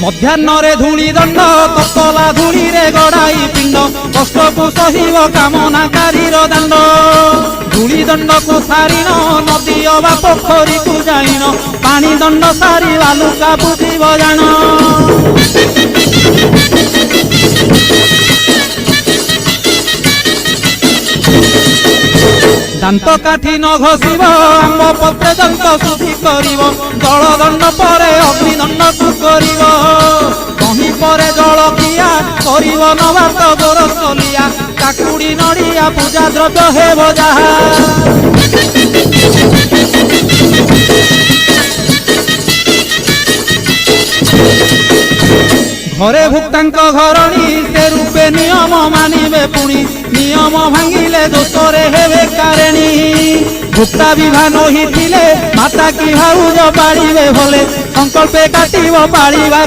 ମଧ୍ୟାହ୍ନରେ ଧୂଳି ଦଣ୍ଡ ତତଲା ଧୂଳିରେ ଗଡ଼ାଇ ପିଣ୍ଡ କଷ୍ଟକୁ ସହିବ କାମନାକାରୀର ଦାଣ୍ଡ। ଧୂଳି ଦଣ୍ଡକୁ ସାରିଣ ନଦୀ ଅବା ପୋଖରୀକୁ ଯାଇନ ପାଣି ଦଣ୍ଡ ସାରି ବାଲୁକା ବୁଝିବ ଜାଣ। ଦାନ୍ତ କାଠି ନ ଘଷିବ ଆମ୍ବ ପତ୍ରେ ଦନ୍ତ ଶୁଦ୍ଧି କରିବ ଜଳ ଦଣ୍ଡ ପରେ ଅଗ୍ନି ଦଣ୍ଡକୁ କରିବ। କହିଁ ପରେ ଜଳକିଆ କରିବ ନବାତ ଗୋରସଲିଆ କାକୁଡ଼ି ନଡ଼ିଆ ପୂଜା ଦ୍ରବ୍ୟ ହେବ ଯାହା। ଘରେ ଭୁକ୍ତାଙ୍କ ଘରଣୀ ସେ ରୂପେ ନିୟମ ମାନିବେ ପୁଣି ନିୟମ ଭାଙ୍ଗିଲେ ଦୋଷରେ ହେବେ କାରେଣୀ। ଭୁକ୍ତା ବିଭାନ ହୋଇଥିଲେ ମାତା କି ଭାଉଜ ପାଳିବେ ଭଲେ ସଂକଳ୍ପେ କାଟିବ ପାଳିବା